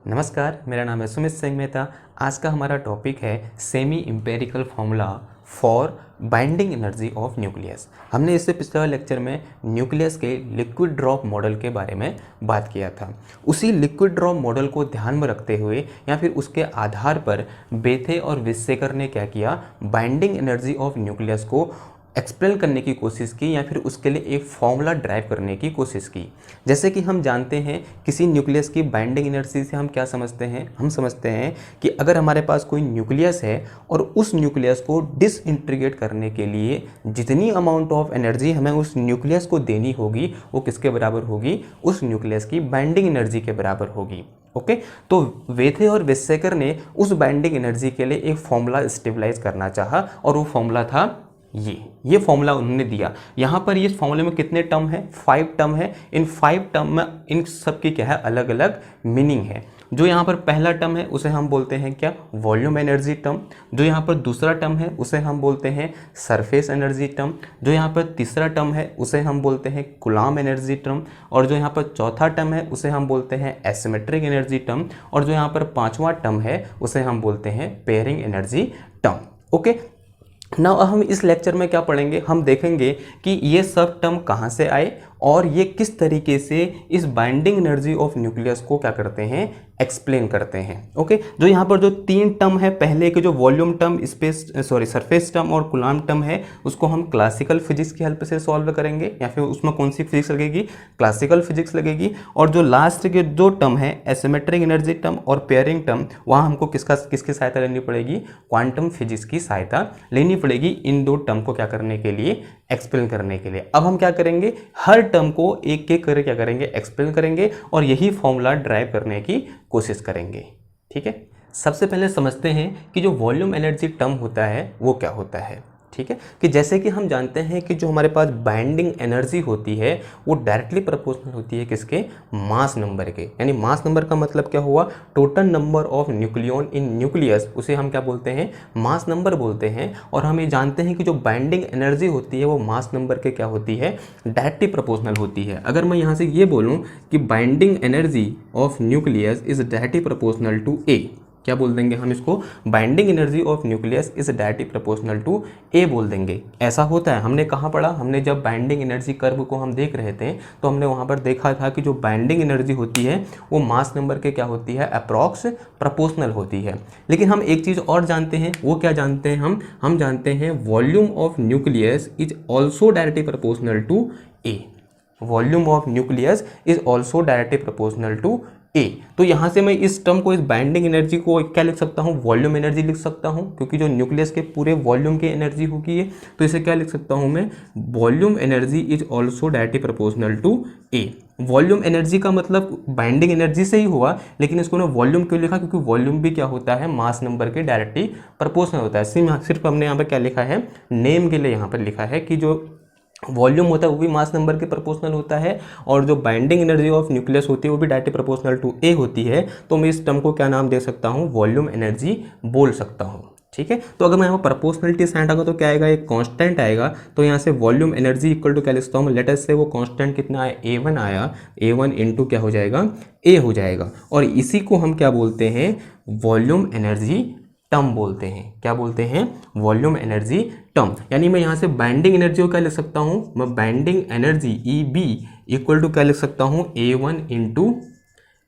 नमस्कार, मेरा नाम है सुमित सिंह मेहता। आज का हमारा टॉपिक है semi empirical formula for binding energy of nucleus. हमने इससे पिछले लेक्चर में न्यूक्लियस के लिक्विड ड्रॉप मॉडल के बारे में बात किया था। उसी लिक्विड ड्रॉप मॉडल को ध्यान में रखते हुए या फिर उसके आधार पर बेथे और विसेकर ने क्या किया, बाइंडिंग एनर्जी ऑफ न्यूक्लियस को एक्सप्लेन करने की कोशिश की या फिर उसके लिए एक फॉर्मूला ड्राइव करने की कोशिश की। जैसे कि हम जानते हैं किसी न्यूक्लियस की बाइंडिंग एनर्जी से हम क्या समझते हैं, हम समझते हैं कि अगर हमारे पास कोई न्यूक्लियस है और उस न्यूक्लियस को डिसइंटीग्रेट करने के लिए जितनी अमाउंट ऑफ एनर्जी हमें उस न्यूक्लियस को देनी होगी वो किसके बराबर होगी, उस न्यूक्लियस की बाइंडिंग एनर्जी के बराबर होगी। ओके, तो वेथे और विसेकर ने उस बाइंडिंग एनर्जी के लिए एक फॉर्मूला स्टेबलाइज करना चाहा और वो फॉर्मूला था ये फॉर्मूला उन्होंने दिया। यहाँ पर इस फॉर्मूले में कितने टर्म है, 5 टर्म है। इन 5 टर्म में इन सब की क्या है, अलग अलग मीनिंग है। जो यहाँ पर पहला टर्म है उसे हम बोलते हैं क्या, वॉल्यूम एनर्जी टर्म। जो यहाँ पर दूसरा टर्म है उसे हम बोलते हैं सरफेस एनर्जी टर्म। जो यहाँ पर तीसरा टर्म है उसे हम बोलते हैं कूलॉम एनर्जी टर्म। और जो यहाँ पर चौथा टर्म है उसे हम बोलते हैं एसिमेट्रिक एनर्जी टर्म। और जो यहाँ पर पांचवा टर्म है उसे हम बोलते हैं पेयरिंग एनर्जी टर्म। ओके, ना हम इस लेक्चर में क्या पढ़ेंगे, हम देखेंगे कि ये सब टर्म कहाँ से आए और ये किस तरीके से इस बाइंडिंग एनर्जी ऑफ न्यूक्लियस को क्या करते हैं, एक्सप्लेन करते हैं। ओके, जो यहाँ पर जो 3 टर्म है, पहले के जो वॉल्यूम टर्म, सरफेस टर्म और कूलॉम टर्म है, उसको हम क्लासिकल फिजिक्स की हेल्प से सॉल्व करेंगे या फिर उसमें कौन सी फिजिक्स लगेगी, क्लासिकल फिजिक्स लगेगी। और जो लास्ट के 2 टर्म है, एसिमेट्रिक एनर्जी टर्म और पेयरिंग टर्म, वहाँ हमको किसकी सहायता लेनी पड़ेगी, क्वांटम फिजिक्स की सहायता लेनी पड़ेगी इन 2 टर्म को क्या करने के लिए, एक्सप्लेन करने के लिए। अब हम क्या करेंगे, हर टर्म को एक एक करके क्या करेंगे, एक्सप्लेन करेंगे और यही फॉर्मूला ड्राइव करने की कोशिश करेंगे। ठीक है, सबसे पहले समझते हैं कि जो वॉल्यूम एनर्जी टर्म होता है वो क्या होता है। ठीक है, कि जैसे कि हम जानते हैं कि जो हमारे पास बाइंडिंग एनर्जी होती है वो डायरेक्टली प्रोपोर्शनल होती है किसके, मास नंबर के। यानी मास नंबर का मतलब क्या हुआ, total number of nucleon in nucleus, उसे हम क्या बोलते हैं, मास नंबर बोलते हैं। और हम ये जानते हैं कि जो बाइंडिंग एनर्जी होती है वो मास नंबर के क्या होती है, डायरेक्टली प्रोपोर्शनल होती है। अगर मैं यहाँ से ये बोलूँ कि binding energy of nucleus is directly proportional to A, क्या बोल देंगे हम इसको, binding energy of nucleus is directly proportional to A बोल देंगे। ऐसा होता है, हमने कहाँ पढ़ा, हमने जब बाइंडिंग एनर्जी कर्व को हम देख रहे थे तो हमने वहाँ पर देखा था कि जो बाइंडिंग एनर्जी होती है वो मास नंबर के क्या होती है, अप्रॉक्स प्रोपोर्शनल होती है। लेकिन हम एक चीज़ और जानते हैं, वो क्या जानते हैं हम जानते हैं volume of nucleus is also directly proportional to A. Volume of nucleus is also directly proportional to A. तो यहाँ से मैं इस टर्म को, इस बाइंडिंग एनर्जी को क्या लिख सकता हूँ, वॉल्यूम एनर्जी लिख सकता हूँ, क्योंकि जो न्यूक्लियस के पूरे वॉल्यूम की एनर्जी होगी ये, तो इसे क्या लिख सकता हूँ मैं, volume energy is also directly proportional to A. Volume energy का मतलब बाइंडिंग एनर्जी से ही हुआ, लेकिन इसको ना वॉल्यूम क्यों लिखा, क्योंकि वॉल्यूम भी क्या होता है, मास नंबर के डायरेक्टली प्रोपोर्शनल होता है। सिर्फ हमने यहाँ पर क्या लिखा है, नेम के लिए यहाँ पर लिखा है कि जो वॉल्यूम होता है वो भी मास नंबर के प्रोपोर्शनल होता है और जो बाइंडिंग एनर्जी ऑफ न्यूक्लियस होती है वो भी डायरेक्टली प्रोपोर्शनल टू ए होती है। तो मैं इस टर्म को क्या नाम दे सकता हूँ, वॉल्यूम एनर्जी बोल सकता हूँ। ठीक है, तो अगर मैं यहाँ पर प्रोपोर्शनलिटी साइड आएगा तो क्या आएगा, एक कांस्टेंट आएगा। तो यहाँ से वॉल्यूम एनर्जी इक्वल टू क्या लिखता हूँ, लेट अस से वो कांस्टेंट कितना आया, A1 आया, A1 इंटू क्या हो जाएगा, A हो जाएगा। और इसी को हम क्या बोलते हैं, वॉल्यूम एनर्जी टर्म बोलते हैं। क्या बोलते हैं, वॉल्यूम एनर्जी टर्म। यानी मैं यहाँ से बाइंडिंग एनर्जी को क्या लिख सकता हूँ, मैं binding energy EB equal to क्या लिख सकता हूँ, A1 इंटू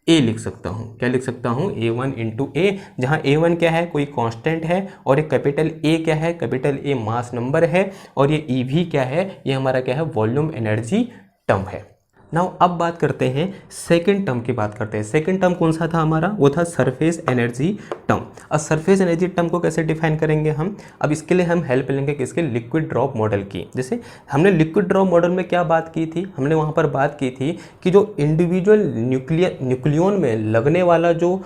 ए लिख सकता हूँ। क्या लिख सकता हूँ, A1 इंटू ए, जहाँ A1 क्या है, कोई कांस्टेंट है, और एक कैपिटल A क्या है, कैपिटल A मास नंबर है, और ये EB क्या है, ये हमारा क्या है, वॉल्यूम एनर्जी टर्म है। नाउ अब बात करते हैं सेकंड टर्म की बात करते हैं। सेकंड टर्म कौन सा था हमारा, वो था सरफेस एनर्जी टर्म। अब सरफेस एनर्जी टर्म को कैसे डिफाइन करेंगे हम, अब इसके लिए हम हेल्प लेंगे किसके, लिक्विड ड्रॉप मॉडल की। जैसे हमने लिक्विड ड्रॉप मॉडल में क्या बात की थी, हमने वहाँ पर बात की थी कि जो इंडिविजुअल न्यूक्लियन में लगने वाला जो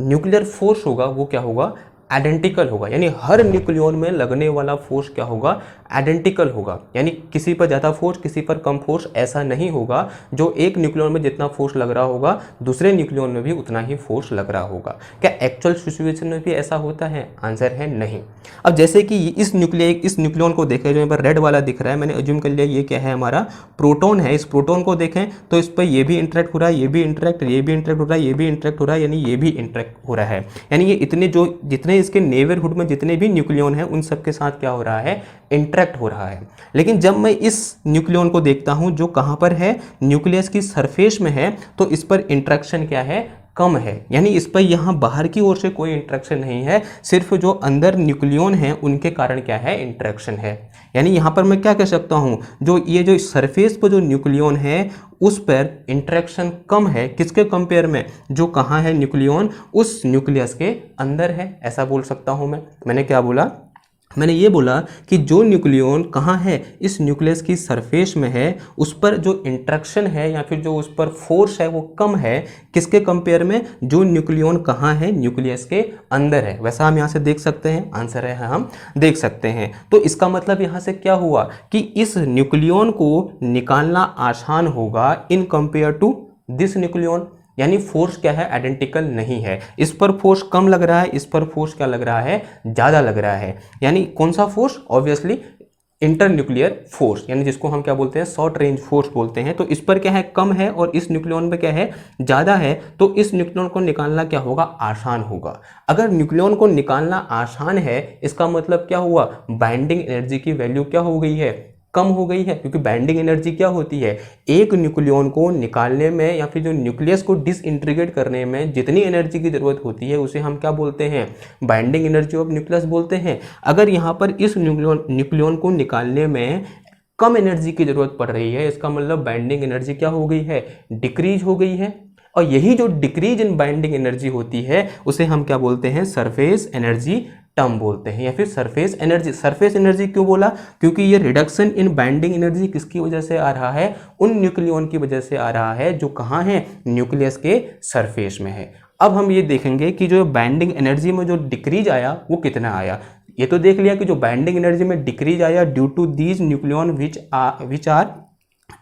न्यूक्लियर फोर्स होगा वो क्या होगा, आइडेंटिकल होगा। यानी हर न्यूक्लियन में लगने वाला फोर्स क्या होगा, आइडेंटिकल होगा, यानी किसी पर ज़्यादा फोर्स किसी पर कम फोर्स ऐसा नहीं होगा। जो एक न्यूक्लियन में जितना फोर्स लग रहा होगा दूसरे न्यूक्लियन में भी उतना ही फोर्स लग रहा होगा। क्या एक्चुअल सिचुएशन में भी ऐसा होता है? आंसर है नहीं। अब जैसे कि इस न्यूक्लियन को देखें, जो यहाँ पर रेड वाला दिख रहा है, मैंने अज्यूम कर लिया ये क्या है, हमारा प्रोटॉन है। इस प्रोटॉन को देखें तो इस पर ये भी इंटरेक्ट हो रहा है, ये भी इंटरेक्ट, ये भी इंटरेक्ट हो रहा है, ये भी इंटरेक्ट हो रहा है, यानी ये भी इंटरेक्ट हो रहा है। यानी ये इतने जितने इसके नेबरहुड में जितने भी न्यूक्लियन हैं उन सबके साथ क्या हो रहा है, इंटरेक्ट हो रहा है। लेकिन जब मैं इस न्यूक्लियन को देखता हूं जो कहां पर है, न्यूक्लियस की सरफेस में है, तो इस पर इंटरेक्शन क्या है, कम है। यानी इस पर यहाँ बाहर की ओर से कोई इंटरेक्शन नहीं है, सिर्फ जो अंदर न्यूक्लियन है उनके कारण क्या है, इंटरेक्शन है। यानी यहाँ पर मैं क्या कह सकता हूँ, जो सरफेस पर जो न्यूक्लियन है उस पर इंटरेक्शन कम है, किसके कंपेयर में, जो कहाँ है न्यूक्लियन, उस न्यूक्लियस के अंदर है, ऐसा बोल सकता हूँ मैं। मैंने क्या बोला, मैंने ये बोला कि जो न्यूक्लियन कहाँ है, इस न्यूक्लियस की सरफेस में है, उस पर जो इंटरेक्शन है या फिर जो उस पर फोर्स है वो कम है, किसके कंपेयर में, जो न्यूक्लियन कहाँ है, न्यूक्लियस के अंदर है। वैसा हम यहाँ से देख सकते हैं, आंसर है हम देख सकते हैं। तो इसका मतलब यहाँ से क्या हुआ कि इस न्यूक्लियन को निकालना आसान होगा in compare to this nucleon. यानी फोर्स क्या है, आइडेंटिकल नहीं है। इस पर फोर्स कम लग रहा है, इस पर फोर्स क्या लग रहा है, ज़्यादा लग रहा है। यानी कौन सा फोर्स, ऑब्वियसली इंटरन्यूक्लियर फोर्स, यानी जिसको हम क्या बोलते हैं, शॉर्ट रेंज फोर्स बोलते हैं। तो इस पर क्या है, कम है, और इस न्यूक्लियन में क्या है, ज़्यादा है। तो इस न्यूक्लियन को निकालना क्या होगा, आसान होगा। अगर न्यूक्लियन को निकालना आसान है, इसका मतलब क्या हुआ, बाइंडिंग एनर्जी की वैल्यू क्या हो गई है, कम हो गई है। क्योंकि बाइंडिंग एनर्जी क्या होती है, एक न्यूक्लियन को निकालने में या फिर जो न्यूक्लियस को डिसइंटीग्रेट करने में जितनी एनर्जी की जरूरत होती है उसे हम क्या बोलते हैं, बाइंडिंग एनर्जी ऑफ न्यूक्लियस बोलते हैं। अगर यहाँ पर इस न्यूक्लियन को निकालने में कम एनर्जी की जरूरत पड़ रही है, इसका मतलब बाइंडिंग एनर्जी क्या हो गई है, डिक्रीज हो गई है। और यही जो डिक्रीज इन बाइंडिंग एनर्जी होती है उसे हम क्या बोलते हैं, सरफेस एनर्जी टर्म बोलते हैं, या फिर सरफेस एनर्जी। सरफेस एनर्जी क्यों बोला, क्योंकि ये रिडक्शन इन बाइंडिंग एनर्जी किसकी वजह से आ रहा है, उन न्यूक्लियन की वजह से आ रहा है जो कहाँ है, न्यूक्लियस के सरफेस में है। अब हम ये देखेंगे कि जो बाइंडिंग एनर्जी में जो डिक्रीज आया वो कितना आया। ये तो देख लिया कि जो बाइंडिंग एनर्जी में डिक्रीज आया due to these nucleon which are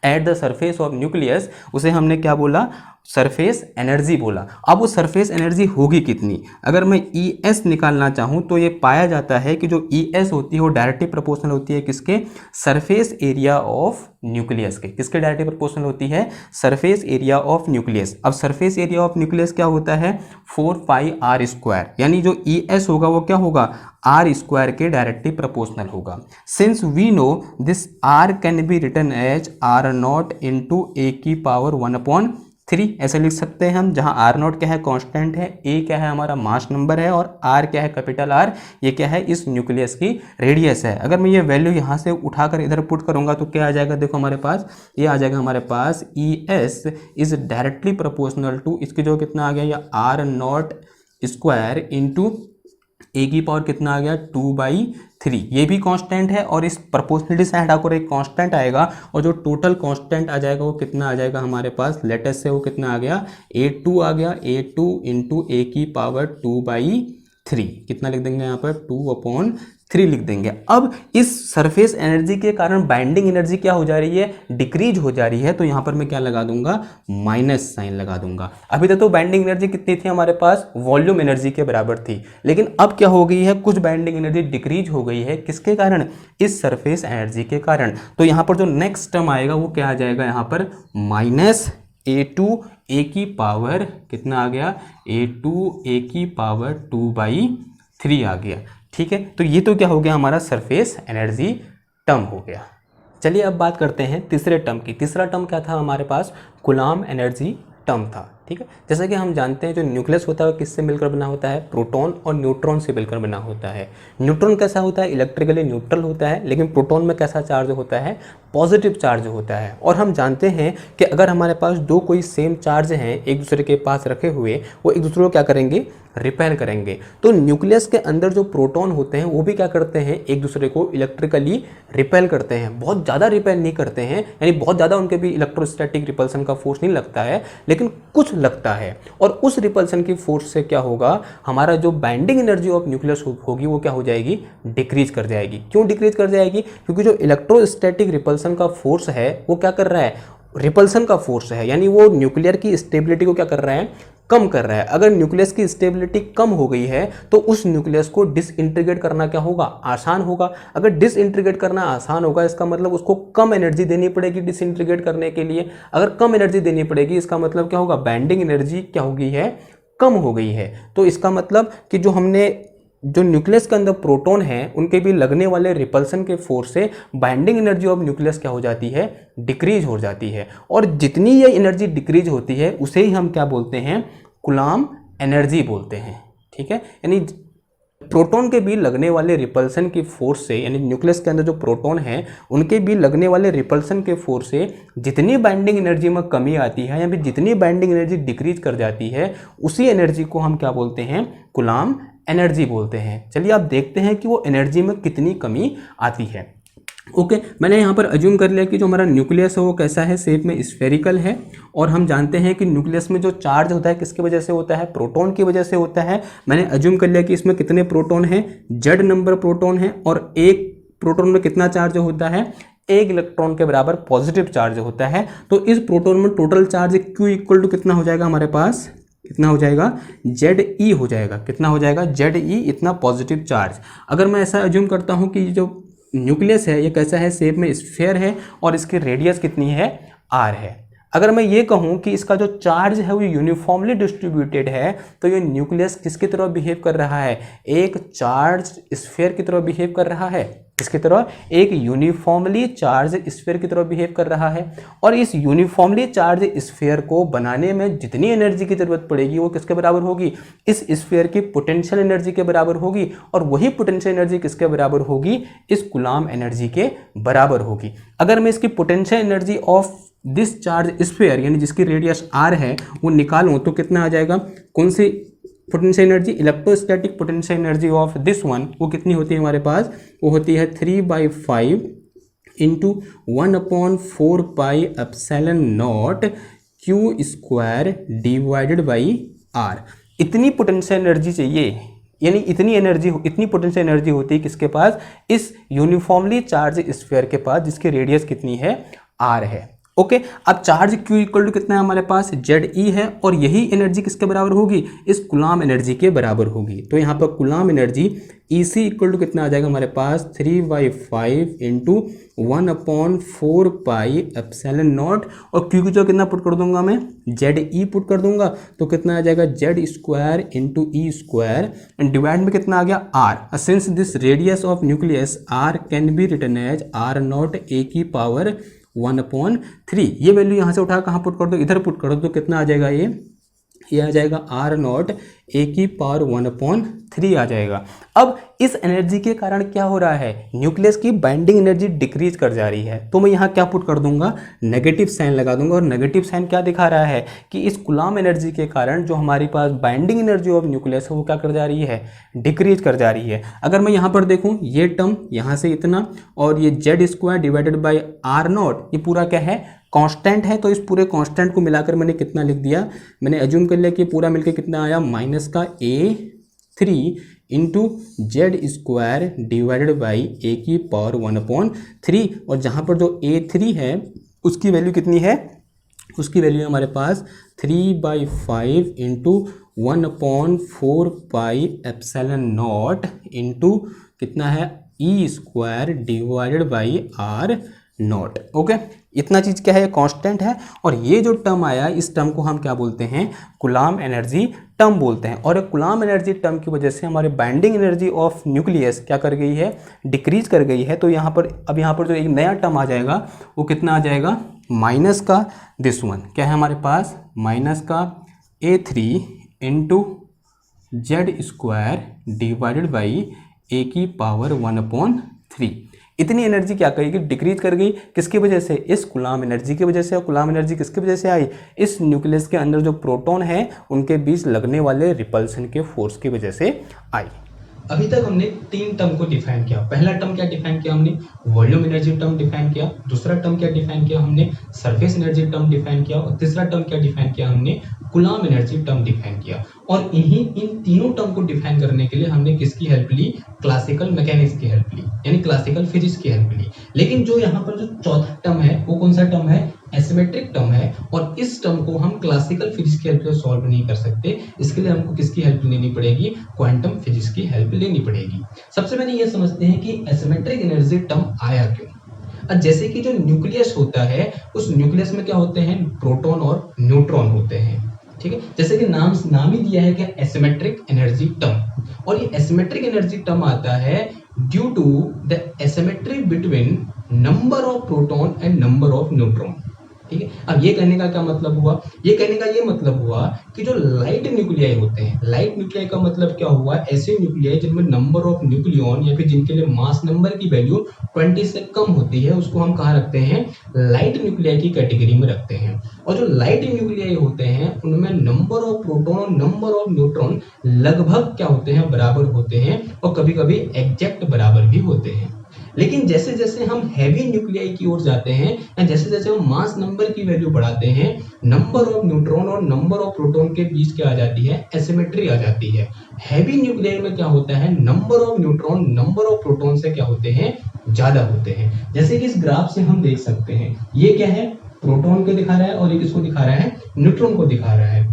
at the surface of nucleus, उसे हमने क्या बोला, सरफेस एनर्जी बोला। अब वो सरफेस एनर्जी होगी कितनी, अगर मैं ES निकालना चाहूँ तो ये पाया जाता है कि जो ES होती है वो डायरेक्टली प्रोपोर्शनल होती है किसके, सरफेस एरिया ऑफ न्यूक्लियस के। किसके डायरेक्टली प्रोपोर्शनल होती है, सरफेस एरिया ऑफ न्यूक्लियस। अब सरफेस एरिया ऑफ न्यूक्लियस क्या होता है, 4πr², यानी जो ES होगा वो क्या होगा, r² के डायरेक्टली प्रोपोर्शनल होगा। Since we know this r can be written as r0 into a⁻1/3, ऐसे लिख सकते हैं हम, जहां r0 क्या है, कांस्टेंट है, a क्या है, हमारा मास नंबर है, और r क्या है, कैपिटल R, ये क्या है, इस न्यूक्लियस की रेडियस है। अगर मैं ये वैल्यू यहाँ से उठाकर इधर पुट करूंगा तो क्या आ जाएगा, देखो हमारे पास ये आ जाएगा, हमारे पास ES is directly proportional to, इसकी जो कितना आ गया, या r0² इंटू a की पावर कितना आ गया, 2/3। ये भी कांस्टेंट है, और इस प्रोपोर्शनलिटी से हटाकर एक कांस्टेंट आएगा, और जो टोटल कांस्टेंट आ जाएगा वो कितना आ जाएगा हमारे पास, लेटेस्ट से वो कितना आ गया, A2 आ गया, A2 इंटू a की पावर 2/3, कितना लिख देंगे यहाँ पर, 2/3 लिख देंगे। अब इस सरफेस एनर्जी के कारण बाइंडिंग एनर्जी क्या हो जा रही है, डिक्रीज हो जा रही है, तो यहाँ पर मैं क्या लगा दूंगा, माइनस साइन लगा दूंगा। अभी तक तो बाइंडिंग एनर्जी कितनी थी हमारे पास, वॉल्यूम एनर्जी के बराबर थी, लेकिन अब क्या हो गई है, कुछ बाइंडिंग एनर्जी डिक्रीज हो गई है, किसके कारण, इस सरफेस एनर्जी के कारण। तो यहाँ पर जो नेक्स्ट टर्म आएगा वो क्या आ जाएगा, यहाँ पर -A2 a की पावर कितना आ गया, A2 a की पावर 2/3 आ गया। ठीक है, तो ये तो क्या हो गया, हमारा सरफेस एनर्जी टर्म हो गया। चलिए अब बात करते हैं तीसरे टर्म की। तीसरा टर्म क्या था हमारे पास, कूलम्ब एनर्जी टर्म था। ठीक है, जैसा कि हम जानते हैं जो न्यूक्लियस होता है किससे मिलकर बना होता है, प्रोटॉन और न्यूट्रॉन से मिलकर बना होता है। न्यूट्रॉन कैसा होता है, इलेक्ट्रिकली न्यूट्रल होता है, लेकिन प्रोटॉन में कैसा चार्ज होता है, पॉजिटिव चार्ज होता है। और हम जानते हैं कि अगर हमारे पास दो कोई सेम चार्ज हैं एक दूसरे के पास रखे हुए, वो एक दूसरे को क्या करेंगे, रिपेल करेंगे। तो न्यूक्लियस के अंदर जो प्रोटॉन होते हैं वो भी क्या करते हैं, एक दूसरे को इलेक्ट्रिकली रिपेल करते हैं। बहुत ज़्यादा रिपेल नहीं करते हैं, यानी बहुत ज़्यादा उनके भी इलेक्ट्रोस्टैटिक रिपल्सन का फोर्स नहीं लगता है, लेकिन कुछ लगता है, और उस रिपल्सन की फोर्स से क्या होगा, हमारा जो बाइंडिंग एनर्जी ऑफ न्यूक्लियस होगी वो क्या हो जाएगी, डिक्रीज कर जाएगी। क्यों डिक्रीज कर जाएगी, क्योंकि जो इलेक्ट्रोस्टैटिक रिपल्सन का फोर्स है वो क्या कर रहा है, रिपल्सन का फोर्स है, यानी वो न्यूक्लियर की स्टेबिलिटी को क्या कर रहा है, कम कर रहा है। अगर न्यूक्लियस की स्टेबिलिटी कम हो गई है तो उस न्यूक्लियस को डिसइंटीग्रेट करना क्या होगा, आसान होगा। अगर डिसइंटीग्रेट करना आसान होगा इसका मतलब उसको कम एनर्जी देनी पड़ेगी डिसइंटीग्रेट करने के लिए। अगर कम एनर्जी देनी पड़ेगी इसका मतलब क्या होगा, बाइंडिंग एनर्जी क्या हो गई है, कम हो गई है। तो इसका मतलब कि जो न्यूक्लियस के अंदर प्रोटॉन हैं उनके भी लगने वाले रिपल्सन के फोर्स से बाइंडिंग एनर्जी ऑफ न्यूक्लियस क्या हो जाती है, डिक्रीज हो जाती है। और जितनी ये एनर्जी डिक्रीज होती है उसे ही हम क्या बोलते हैं, कूलम्ब एनर्जी बोलते हैं। ठीक है, यानी प्रोटॉन के भी लगने वाले रिपल्सन की फोर्स से, यानी न्यूक्लियस के अंदर जो प्रोटॉन हैं उनके भी लगने वाले रिपल्सन के फोर्स से जितनी बाइंडिंग एनर्जी में कमी आती है या फिर जितनी बाइंडिंग एनर्जी डिक्रीज कर जाती है उसी एनर्जी को हम क्या बोलते हैं, कूलम्ब एनर्जी बोलते हैं। चलिए आप देखते हैं कि वो एनर्जी में कितनी कमी आती है। ओके, मैंने यहाँ पर अज्यूम कर लिया कि जो हमारा न्यूक्लियस है वो कैसा है, शेप में स्फेरिकल है, और हम जानते हैं कि न्यूक्लियस में जो चार्ज होता है किसकी वजह से होता है, प्रोटॉन की वजह से होता है। मैंने अज्यूम कर लिया कि इसमें कितने प्रोटॉन हैं, जेड नंबर प्रोटॉन है, और एक प्रोटॉन में कितना चार्ज होता है, एक इलेक्ट्रॉन के बराबर पॉजिटिव चार्ज होता है। तो इस प्रोटॉन में total charge Q equal to कितना हो जाएगा, हमारे पास कितना हो जाएगा, ZE हो जाएगा। कितना हो जाएगा, ZE, इतना पॉजिटिव चार्ज। अगर मैं ऐसा अज्यूम करता हूँ कि जो न्यूक्लियस है ये कैसा है, शेप में स्फेयर है और इसकी रेडियस कितनी है, R है। अगर मैं ये कहूँ कि इसका जो चार्ज है वो यूनिफॉर्मली डिस्ट्रीब्यूटेड है तो ये न्यूक्लियस किसकी तरह बिहेव कर रहा है, एक चार्ज स्फेयर की तरह बिहेव कर रहा है। किसकी तरह, एक यूनिफॉर्मली चार्ज स्फेयर की तरह बिहेव कर रहा है। और इस यूनिफॉर्मली चार्ज स्फेयर को बनाने में जितनी एनर्जी की जरूरत पड़ेगी वो किसके बराबर होगी, इस स्फेयर की पोटेंशियल एनर्जी के बराबर होगी। और वही पोटेंशियल एनर्जी किसके बराबर होगी, इस कूलम्ब एनर्जी के बराबर होगी। अगर मैं इसकी potential energy of this charge sphere, यानी जिसकी रेडियस R है, वो निकालूं तो कितना आ जाएगा, कौन सी potential energy, electrostatic potential energy of this one, वो कितनी होती है हमारे पास, वो होती है 3/5 into 1/4 pi epsilon not Q² divided by R। इतनी पोटेंशियल एनर्जी चाहिए, यानी इतनी पोटेंशियल एनर्जी होती है किसके पास, इस यूनिफॉर्मली चार्ज स्फीयर के पास जिसकी रेडियस कितनी है, R है। ओके, अब चार्ज Q इक्वल टू कितना है हमारे पास, ZE है, और यही एनर्जी किसके बराबर होगी, इस कूलम्ब एनर्जी के बराबर होगी। तो यहाँ पर coulomb energy EC equal to कितना आ जाएगा हमारे पास, 3/5 इंटू 1/4 पाई एप्सिलॉन नॉट, और Q की जो कितना पुट कर दूंगा मैं, ZE पुट कर दूंगा, तो कितना आ जाएगा, Z² into E² and divide में कितना आ गया, R। Since this radius of nucleus R can be written as R0 A की पावर 1/3। ये वैल्यू यहाँ से उठा कहाँ पुट कर दो, इधर पुट कर दो, तो कितना आ जाएगा, ये आ जाएगा R0 A की पावर 1/3 आ जाएगा। अब इस एनर्जी के कारण क्या हो रहा है, न्यूक्लियस की बाइंडिंग एनर्जी डिक्रीज कर जा रही है। तो मैं यहाँ क्या पुट कर दूंगा, नेगेटिव साइन लगा दूंगा, और नेगेटिव साइन क्या दिखा रहा है कि इस कूलम्ब एनर्जी के कारण जो हमारे पास बाइंडिंग एनर्जी ऑफ न्यूक्लियस है वो क्या कर जा रही है, डिक्रीज कर जा रही है। अगर मैं यहाँ पर देखूँ, ये टर्म यहाँ से इतना, और ये Z² डिवाइडेड बाई R0, ये पूरा क्या है, कांस्टेंट है। तो इस पूरे कांस्टेंट को मिलाकर मैंने कितना लिख दिया, मैंने अज्यूम कर लिया कि पूरा मिलकर कितना आया, माइनस का A3 into Z² divided by A की पावर 1/3। और जहाँ पर जो A3 है उसकी वैल्यू कितनी है, उसकी वैल्यू है हमारे पास 3/5 into 1/4 pi epsilon not into कितना है, E² divided by R0। Okay, इतना चीज क्या है, कांस्टेंट है। और ये जो टर्म आया, इस टर्म को हम क्या बोलते हैं, कूलम्ब एनर्जी टर्म बोलते हैं। और कूलम्ब एनर्जी टर्म की वजह से हमारे बाइंडिंग एनर्जी ऑफ न्यूक्लियस क्या कर गई है, डिक्रीज कर गई है। तो यहाँ पर अब यहाँ पर जो एक नया टर्म आ जाएगा वो कितना आ जाएगा, माइनस का दिस वन, क्या है हमारे पास, माइनस का A3 into Z² divided by A की पावर 1/3। इतनी एनर्जी क्या करेगी, डिक्रीज कर गई, किसकी वजह से, इस कूलम्ब एनर्जी की वजह से। और कूलम्ब एनर्जी किसकी वजह से आई, इस न्यूक्लियस के अंदर जो प्रोटॉन है उनके बीच लगने वाले रिपल्सन के फोर्स की वजह से आई। अभी तक हमने तीन टर्म को डिफाइन किया। पहला टर्म क्या डिफाइन किया हमने, वॉल्यूम एनर्जी टर्म डिफाइन किया। दूसरा टर्म क्या डिफाइन किया हमने, सरफेस एनर्जी टर्म डिफाइन किया। और तीसरा टर्म क्या डिफाइन किया हमने, कूलम्ब एनर्जी टर्म डिफाइन किया। और इन तीनों टर्म को डिफाइन करने के लिए हमने किसकी हेल्प ली? क्लासिकल मैकेनिक्स की हेल्प ली, यानी क्लासिकल फिजिक्स की हेल्प ली। लेकिन जो यहाँ पर जो चौथा टर्म है वो कौन सा टर्म है? एसिमेट्रिक टर्म है। और इस टर्म को हम क्लासिकल फिजिक्स की हेल्प से सॉल्व नहीं कर सकते, इसके लिए हमको किसकी हेल्प लेनी पड़ेगी? क्वांटम फिजिक्स की हेल्प लेनी पड़ेगी। सबसे पहले ये समझते हैं कि एसिमेट्रिक एनर्जी टर्म आया क्यों। अब जैसे कि जो न्यूक्लियस होता है, उस न्यूक्लियस में क्या होते हैं? प्रोटॉन और न्यूट्रॉन होते हैं, ठीक है। जैसे कि नाम ही दिया है कि एसिमेट्रिक एनर्जी टर्म, और ये एसिमेट्रिक एनर्जी टर्म आता है due to the asymmetry between number of proton and number of neutron, ठीक है। अब ये कहने का क्या मतलब हुआ? ये कहने का ये मतलब हुआ कि जो लाइट न्यूक्लियाई होते हैं, लाइट न्यूक्लियाई का मतलब क्या हुआ? ऐसे न्यूक्लियाई जिनमें नंबर ऑफ न्यूक्लियॉन या फिर जिनके लिए मास नंबर की वैल्यू 20 से कम होती है, उसको हम कहाँ रखते हैं? लाइट न्यूक्लियाई की कैटेगरी में रखते हैं। और जो लाइट न्यूक्लियाई होते हैं उनमें नंबर ऑफ प्रोटॉन और नंबर ऑफ न्यूट्रॉन लगभग क्या होते हैं? बराबर होते हैं, और कभी कभी एग्जैक्ट बराबर भी होते हैं। लेकिन जैसे जैसे हम हैवी न्यूक्लियाई की ओर जाते हैं, या जैसे जैसे हम मास नंबर की वैल्यू बढ़ाते हैं, नंबर ऑफ न्यूट्रॉन और नंबर ऑफ प्रोटॉन के बीच क्या आ जाती है? एसिमेट्री आ जाती है। हैवी न्यूक्लियाई में क्या होता है? Number of neutron number of proton से क्या होते हैं? ज्यादा होते हैं। जैसे कि इस ग्राफ से हम देख सकते हैं, ये क्या है? प्रोटॉन को दिखा रहा है, और ये किसको दिखा रहा है? न्यूट्रॉन को दिखा रहा है।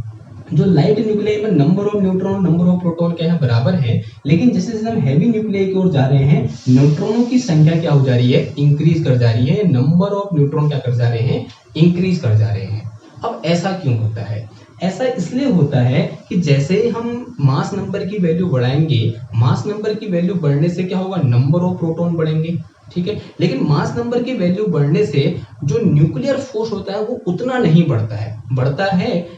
जो लाइट न्यूक्लियाई में number of neutron number of proton क्या है? बराबर है। लेकिन जैसे जैसे हम हैवी न्यूक्लियाई की ओर जा रहे हैं, न्यूट्रॉनों की संख्या क्या हो जा रही है? इंक्रीज कर जा रही है। नंबर ऑफ न्यूट्रॉन क्या कर जा रहे हैं? इंक्रीज कर जा रहे हैं। अब ऐसा क्यों होता है? ऐसा इसलिए होता है कि जैसे हम मास नंबर की वैल्यू बढ़ाएंगे, मास नंबर की वैल्यू बढ़ने से क्या होगा? नंबर ऑफ प्रोटॉन बढ़ेंगे, ठीक है। लेकिन मास नंबर की वैल्यू बढ़ने से जो न्यूक्लियर फोर्स होता है वो उतना नहीं बढ़ता है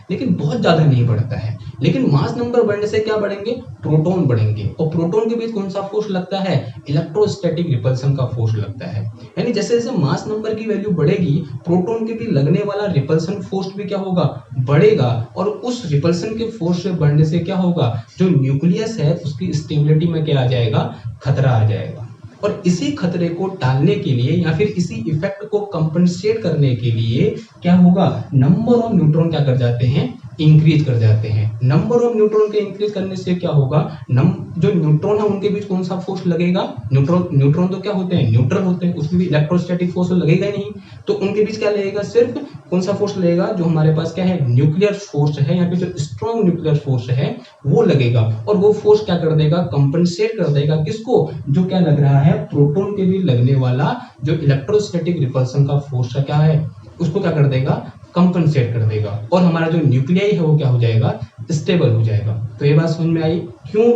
लेकिन बहुत ज्यादा नहीं बढ़ता है। लेकिन मास नंबर बढ़ने से क्या बढ़ेंगे? प्रोटॉन बढ़ेंगे। और प्रोटॉन के बीच कौन सा फोर्स लगता है? इलेक्ट्रोस्टैटिक रिपल्सन का फोर्स लगता है। यानी जैसे जैसे मास नंबर की वैल्यू बढ़ेगी, प्रोटॉन के भी लगने वाला रिपल्सन फोर्स भी क्या होगा? बढ़ेगा। और उस रिपल्सन के फोर्स से बढ़ने से क्या होगा? जो न्यूक्लियस है उसकी स्टेबिलिटी में क्या आ जाएगा? खतरा आ जाएगा। और इसी खतरे को टालने के लिए या फिर इसी इफेक्ट को कंपनसेट करने के लिए क्या होगा? नंबर ऑफ न्यूट्रॉन क्या कर जाते हैं? इंक्रीज कर जाते हैं। नंबर ऑफ न्यूट्रॉन के इंक्रीज करने से क्या होगा? जो न्यूट्रॉन है उनके बीच कौन सा फोर्स लगेगा? न्यूट्रॉन तो क्या होते हैं? न्यूट्रल होते हैं, उसमें भी इलेक्ट्रोस्टैटिक फोर्स लगेगा ही नहीं। तो उनके बीच क्या लगेगा? सिर्फ कौन सा फोर्स लगेगा? जो हमारे पास क्या है? न्यूक्लियर फोर्स है, या फिर जो स्ट्रॉन्ग न्यूक्लियर फोर्स है वो लगेगा। और वो फोर्स क्या कर देगा? कंपनसेट कर देगा किसको? जो क्या लग रहा है? प्रोटॉन के भी लगने वाला जो इलेक्ट्रोस्टैटिक रिपल्सन का फोर्स क्या है उसको क्या कर देगा? कंपनसेट कर देगा। और हमारा जो न्यूक्लियाई है वो क्या हो जाएगा? स्टेबल हो जाएगा। तो ये बात समझ में आई क्यों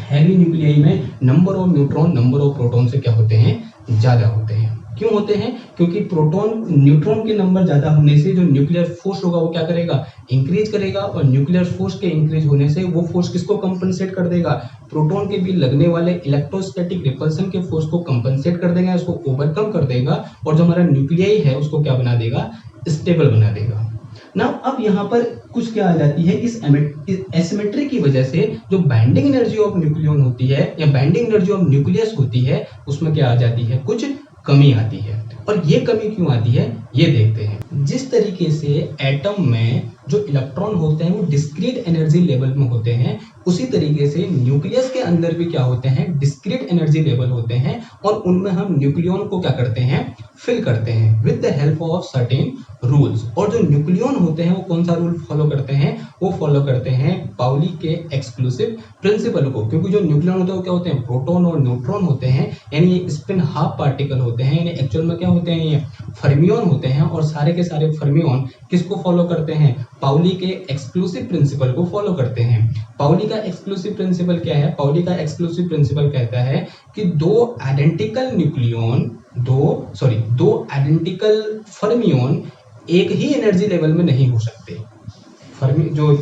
हैवी न्यूक्लियाई में number of neutron number of proton से क्या होते हैं? ज्यादा होते हैं। क्यों होते हैं? क्योंकि न्यूट्रॉन के नंबर ज्यादा होने से जो न्यूक्लियर फोर्स होगा वो क्या करेगा? इंक्रीज करेगा। और न्यूक्लियर फोर्स के इंक्रीज होने से वो फोर्स किसको कंपनसेट कर देगा? प्रोटॉन के भी लगने वाले इलेक्ट्रोस्टैटिक रिपल्सन के फोर्स को कंपनसेट कर देगा, इसको ओवरकम कर देगा। और जो हमारा न्यूक्लियाई है उसको क्या बना देगा? स्टेबल बना देगा ना। अब यहाँ पर कुछ क्या आ जाती है? इस एसिमेट्री की वजह से जो बाइंडिंग एनर्जी ऑफ न्यूक्लियन होती है या बाइंडिंग एनर्जी ऑफ न्यूक्लियस होती है उसमें क्या आ जाती है? कुछ कमी आती है। और ये कमी क्यों आती है ये देखते हैं। जिस तरीके से एटम में जो इलेक्ट्रॉन होते हैं वो डिस्क्रीट एनर्जी लेवल में होते हैं, उसी तरीके से न्यूक्लियस के अंदर भी क्या होते हैं? डिस्क्रीट एनर्जी लेवल होते हैं। और उनमें हम न्यूक्लियन को क्या करते हैं? फिल करते हैं with the help of certain rules. और जो न्यूक्लियन होते हैं वो कौन सा रूल फॉलो करते हैं? वो फॉलो करते हैं पाउली के एक्सक्लूसिव प्रिंसिपल को। क्योंकि जो न्यूक्लियन होते हैं वो क्या होते हैं? प्रोटॉन और न्यूट्रॉन होते हैं, यानी ये स्पिन हाफ पार्टिकल होते हैं। यानी एक्चुअल में क्या होते हैं? ये फर्मियन होते हैं। और सारे के सारे फर्मियन किसको फॉलो करते हैं? पाउली के एक्सक्लूसिव प्रिंसिपल को फॉलो करते हैं। पाउली का एक्सक्लूसिव प्रिंसिपल क्या है? पाउली का एक्सक्लूसिव प्रिंसिपल कहता है कि दो आइडेंटिकल फर्मियन एक ही एनर्जी लेवल में नहीं हो सकते। जो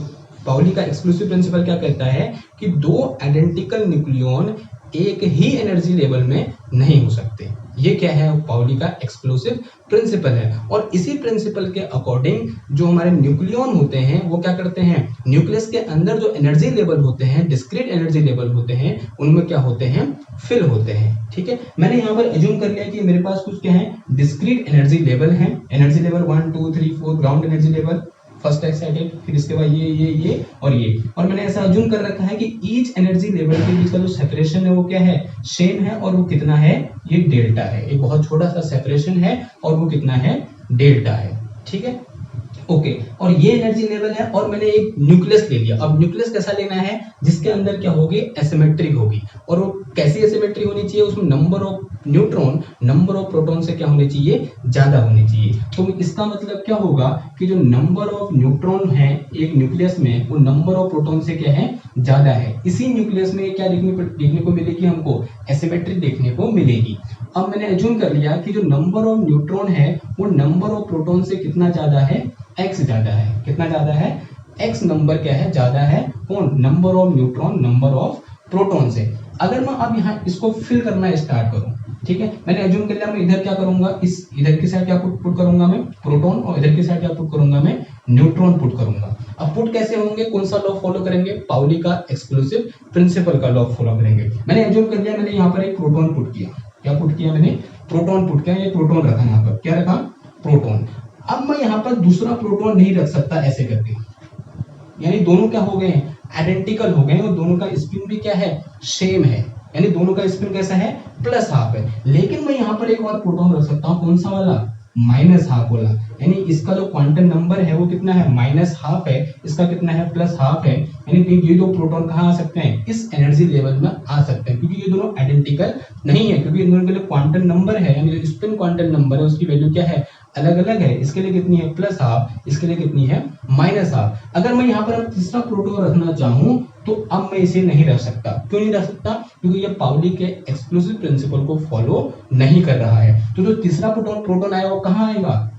पाउली का एक्सक्लूसिव प्रिंसिपल क्या कहता है कि दो आइडेंटिकल न्यूक्लियन एक ही एनर्जी लेवल में नहीं हो सकते। ये क्या है? पाउली का एक्सक्लूसिव प्रिंसिपल है। और इसी प्रिंसिपल के अकॉर्डिंग जो हमारे न्यूक्लियन होते हैं वो क्या करते हैं? न्यूक्लियस के अंदर जो एनर्जी लेवल होते हैं, डिस्क्रीट एनर्जी लेवल होते हैं, उनमें क्या होते हैं? फिल होते हैं। ठीक है, मैंने यहाँ पर एज्यूम कर लिया कि मेरे पास कुछ क्या है? डिस्क्रीट एनर्जी लेवल है। Energy level 1 2 3 4 ground energy level, first excited, फिर इसके बाद ये और मैंने ऐसा अज्यूम कर रखा है कि ईच एनर्जी लेवल के बीच का जो सेपरेशन है वो क्या है, सेम है, और वो कितना है, ये डेल्टा है। एक बहुत छोटा सा सेपरेशन है और वो कितना है, डेल्टा है। ठीक है, ओके। और ये एनर्जी लेवल है और मैंने एक न्यूक्लियस ले लिया। अब न्यूक्लियस कैसा लेना है, जिसके अंदर क्या होगी, एसिमेट्रिक होगी। और वो कैसी एसिमेट्री होनी चाहिए, उसमें number of neutron number of proton से क्या होनी चाहिए, ज्यादा होनी चाहिए। तो इसका मतलब क्या होगा कि जो नंबर ऑफ न्यूट्रॉन है एक न्यूक्लियस में, वो नंबर ऑफ प्रोटॉन से क्या है, ज्यादा है। इसी न्यूक्लियस में क्या देखने को मिलेगी, हमको एसिमेट्री देखने को मिलेगी। अब मैंने अज्यूम कर लिया कि जो नंबर ऑफ न्यूट्रॉन है वो नंबर ऑफ प्रोटॉन से कितना ज्यादा है, x ज्यादा है। कितना ज्यादा है, x नंबर क्या है, ज्यादा है, कौन, number of neutron number of proton से। अगर मैं अब यहाँ इसको फिल करना स्टार्ट करूं, ठीक है, मैंने अज्यूम कर लिया, मैं इधर क्या करूंगा, इस इधर की साइड क्या पुट करूंगा मैं, प्रोटॉन, और इधर की साइड क्या पुट करूंगा मैं, न्यूट्रॉन पुट करूंगा। अब पुट कैसे होंगे, कौन सा लॉ फॉलो करेंगे, पाउली का एक्सक्लूसिव प्रिंसिपल का लॉ फॉलो करेंगे। मैंने अज्यूम कर लिया, मैंने यहाँ पर एक प्रोटॉन पुट किया। क्या पुट किया मैंने, प्रोटॉन पुट किया। ये प्रोटॉन रखा यहाँ पर, क्या रखा, प्रोटॉन। अब मैं यहाँ पर दूसरा प्रोटॉन नहीं रख सकता ऐसे करके, यानी दोनों क्या हो गए हैं, आइडेंटिकल हो गए, और दोनों का स्पिन भी क्या है, सेम है, यानी दोनों का स्पिन कैसा है, प्लस हाफ है। लेकिन मैं यहाँ पर एक और प्रोटॉन रख सकता हूँ, कौन सा वाला, माइनस हाफ वाला। यानी इसका जो क्वांटम नंबर है वो कितना है, माइनस हाफ है, इसका कितना है, प्लस हाफ है। यानी ये दो प्रोटॉन कहाँ आ सकते हैं, इस एनर्जी लेवल में आ सकते हैं, क्योंकि ये दोनों आइडेंटिकल नहीं है, क्योंकि इन दोनों के लिए क्वांटम नंबर है, यानी जो स्पिन क्वांटम नंबर है उसकी वैल्यू क्या है, अलग अलग है। इसके लिए कितनी है, प्लस हाफ, इसके लिए कितनी है, माइनस हाफ। अगर मैं यहाँ पर तीसरा प्रोटॉन रखना चाहूं तो अब मैं इसे नहीं रख सकता। क्यों नहीं रख सकता, क्योंकि ये पाउली के एक्सक्लूसिव प्रिंसिपल को फॉलो नहीं कर रहा है। तो जो तीसरा प्रोटॉन आएगा वो कहाँ आएगा,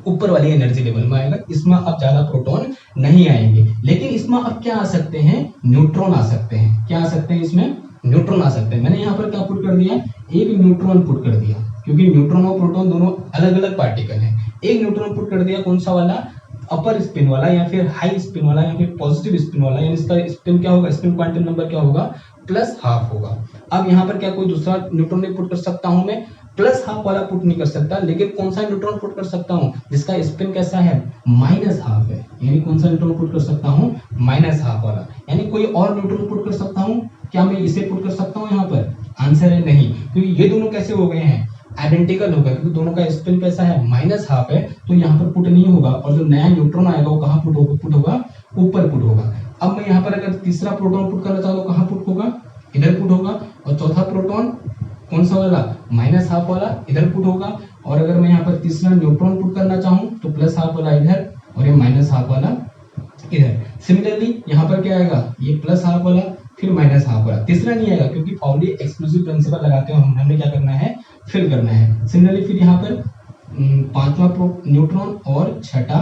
ऊपर वाली एनर्जी लेवल में आएगा। इसमें अब ज्यादा प्रोटॉन नहीं आएंगे, लेकिन इसमें अब क्या आ सकते हैं, न्यूट्रॉन आ सकते हैं। क्या आ सकते हैं, इसमें न्यूट्रॉन आ सकते हैं। मैंने यहाँ पर क्या पुट कर दिया, एक न्यूट्रॉन पुट कर दिया, क्योंकि न्यूट्रॉन और प्रोटॉन दोनों अलग अलग पार्टिकल हैं। एक न्यूट्रॉन पुट कर दिया, कौन सा वाला, अपर स्पिन वाला, या फिर हाई स्पिन वाला, या फिर पॉजिटिव स्पिन वाला। यानी इसका स्पिन क्या होगा, स्पिन क्वांटम नंबर क्या होगा, प्लस हाफ होगा। अब यहाँ पर क्या कोई दूसरा न्यूट्रॉन नहीं पुट कर सकता हूं मैं, प्लस हाफ वाला पुट नहीं कर सकता, लेकिन कौन सा न्यूट्रॉन पुट कर सकता हूं, जिसका स्पिन कैसा है, माइनस हाफ है। यानी कौन सा न्यूट्रॉन पुट कर सकता हूं, माइनस हाफ वाला। यानी कोई और न्यूट्रॉन पुट कर सकता हूं क्या, मैं इसे पुट कर सकता हूं यहाँ पर, आंसर है नहीं, क्योंकि ये दोनों कैसे हो गए हैं, आइडेंटिकल होगा, क्योंकि दोनों का स्पिन कैसा है, माइनस हाफ है, तो यहाँ पर पुट नहीं होगा। और जो नया न्यूट्रॉन आएगा वो कहाँ पुट होगा, ऊपर पुट होगा। अब मैं यहाँ पर अगर तीसरा प्रोटॉन पुट करना चाहूँ तो कहाँ पुट होगा, इधर पुट होगा। और चौथा प्रोटॉन कौन सा वाला, माइनस हाफ वाला, इधर पुट होगा। और अगर मैं यहाँ पर तीसरा न्यूट्रॉन पुट करना चाहूँ तो प्लस हाफ वाला इधर, और ये माइनस हाफ वाला इधर। सिमिलरली यहाँ पर क्या आएगा, ये प्लस हाफ वाला, फिर माइनस हाफ वाला। तीसरा नहीं आएगा, क्योंकि पाउली एक्सक्लूसिव प्रिंसिपल लगाते हैं, हमने क्या करना है, फिल करना है। सिमिलरली फिर यहाँ पर पांचवा न्यूट्रॉन और छठा